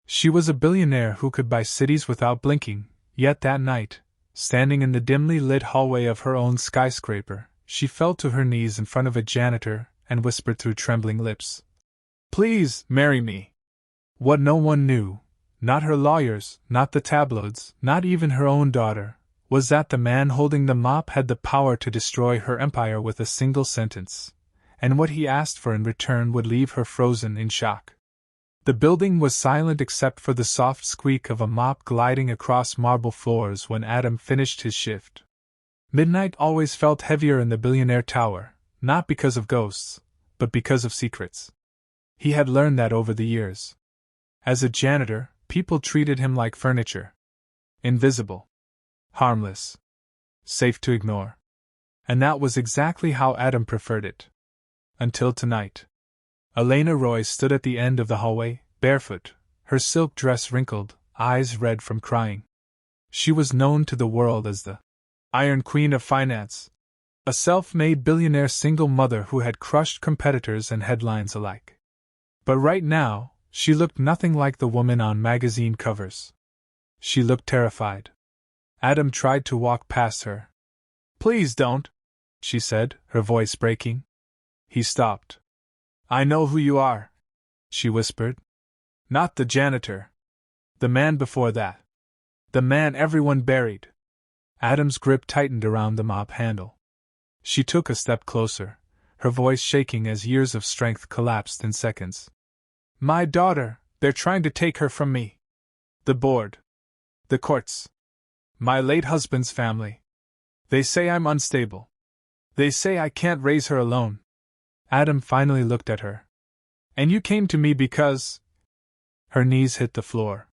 She was a billionaire who could buy cities without blinking, yet that night, standing in the dimly lit hallway of her own skyscraper, she fell to her knees in front of a janitor and whispered through trembling lips, "Please, marry me." What no one knew, not her lawyers, not the tabloids, not even her own daughter, was that the man holding the mop had the power to destroy her empire with a single sentence, and what he asked for in return would leave her frozen in shock. The building was silent except for the soft squeak of a mop gliding across marble floors when Adam finished his shift. Midnight always felt heavier in the Billionaire Tower, not because of ghosts, but because of secrets. He had learned that over the years. As a janitor, people treated him like furniture. Invisible. Harmless. Safe to ignore. And that was exactly how Adam preferred it. Until tonight. Elena Roy stood at the end of the hallway, barefoot, her silk dress wrinkled, eyes red from crying. She was known to the world as the Iron Queen of Finance, a self-made billionaire single mother who had crushed competitors and headlines alike. But right now, she looked nothing like the woman on magazine covers. She looked terrified. Adam tried to walk past her. "Please don't," she said, her voice breaking. He stopped. "I know who you are," she whispered. "Not the janitor. The man before that. The man everyone buried." Adam's grip tightened around the mop handle. She took a step closer, her voice shaking as years of strength collapsed in seconds. "My daughter, they're trying to take her from me. The board. The courts. My late husband's family. They say I'm unstable. They say I can't raise her alone." Adam finally looked at her. "And you came to me because—" Her knees hit the floor.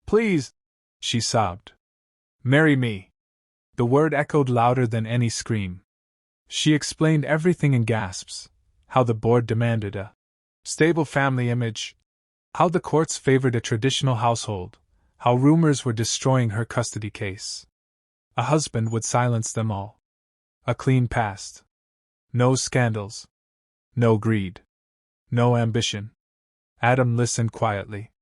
"Please," she sobbed. "Marry me." The word echoed louder than any scream. She explained everything in gasps, how the board demanded a stable family image, how the courts favored a traditional household, how rumors were destroying her custody case. A husband would silence them all. A clean past. No scandals. No greed. No ambition. Adam listened quietly.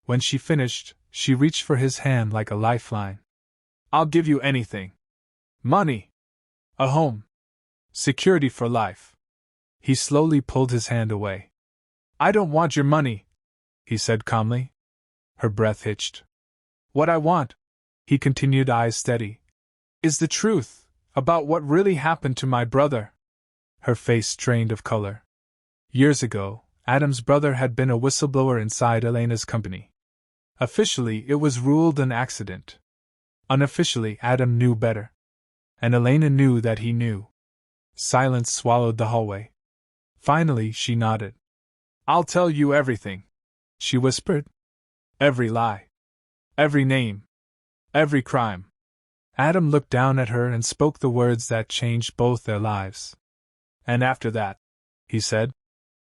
When she finished, she reached for his hand like a lifeline. "I'll give you anything. Money. A home. Security for life." He slowly pulled his hand away. "I don't want your money," he said calmly. Her breath hitched. "What I want," he continued, eyes steady, "is the truth about what really happened to my brother." Her face strained of color. Years ago, Adam's brother had been a whistleblower inside Elena's company. Officially, it was ruled an accident. Unofficially, Adam knew better. And Elena knew that he knew. Silence swallowed the hallway. Finally, she nodded. "I'll tell you everything," she whispered. "Every lie. Every name. Every crime." Adam looked down at her and spoke the words that changed both their lives. "And after that," he said,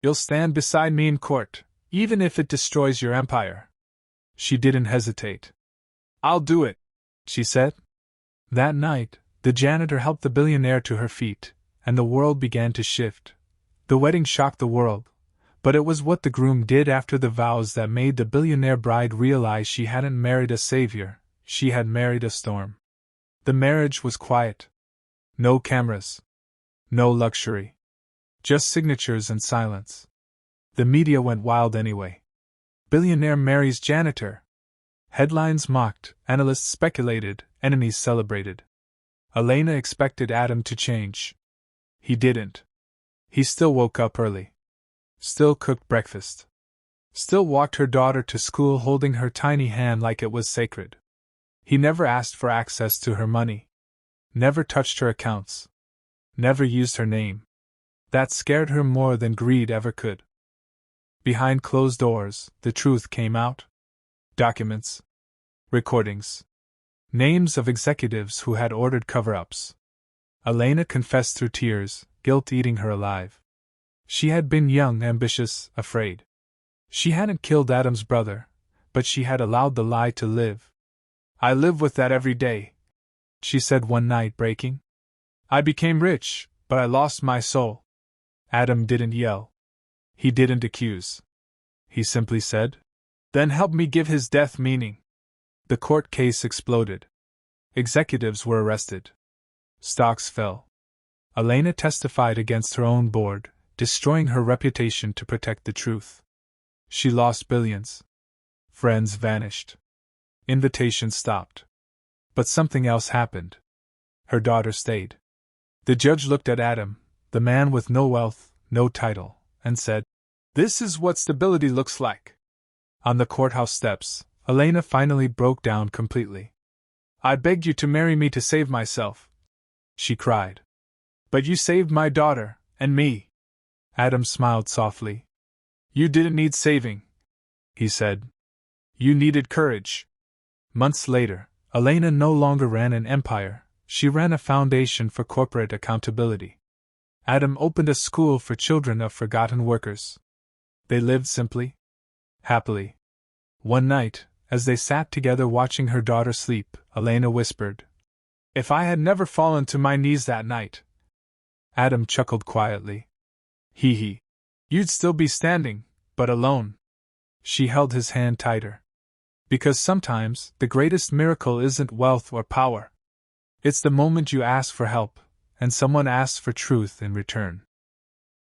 "you'll stand beside me in court, even if it destroys your empire." She didn't hesitate. "I'll do it," she said. That night, the janitor helped the billionaire to her feet, and the world began to shift. The wedding shocked the world, but it was what the groom did after the vows that made the billionaire bride realize she hadn't married a savior, she had married a storm. The marriage was quiet. No cameras. No luxury. Just signatures and silence. The media went wild anyway. "Billionaire marries janitor." Headlines mocked, analysts speculated, enemies celebrated. Elena expected Adam to change. He didn't. He still woke up early. Still cooked breakfast. Still walked her daughter to school holding her tiny hand like it was sacred. He never asked for access to her money. Never touched her accounts. Never used her name. That scared her more than greed ever could. Behind closed doors, the truth came out. Documents. Recordings. Names of executives who had ordered cover-ups. Elena confessed through tears, guilt eating her alive. She had been young, ambitious, afraid. She hadn't killed Adam's brother, but she had allowed the lie to live. "I live with that every day," she said one night, breaking. "I became rich, but I lost my soul." Adam didn't yell. He didn't accuse. He simply said, Then help me give his death meaning. The court case exploded. Executives were arrested. Stocks fell. Elena testified against her own board, destroying her reputation to protect the truth. She lost billions. Friends vanished. Invitations stopped. But something else happened. Her daughter stayed. The judge looked at Adam, the man with no wealth, no title, and said, "This is what stability looks like." On the courthouse steps, Elena finally broke down completely. "I begged you to marry me to save myself," she cried. "But you saved my daughter, and me." Adam smiled softly. "You didn't need saving," he said. "You needed courage." Months later, Elena no longer ran an empire, she ran a foundation for corporate accountability. Adam opened a school for children of forgotten workers. They lived simply, happily. One night, as they sat together watching her daughter sleep, Elena whispered, "If I had never fallen to my knees that night." Adam chuckled quietly. Hee hee. "You'd still be standing, but alone." She held his hand tighter. Because sometimes, the greatest miracle isn't wealth or power. It's the moment you ask for help, and someone asks for truth in return.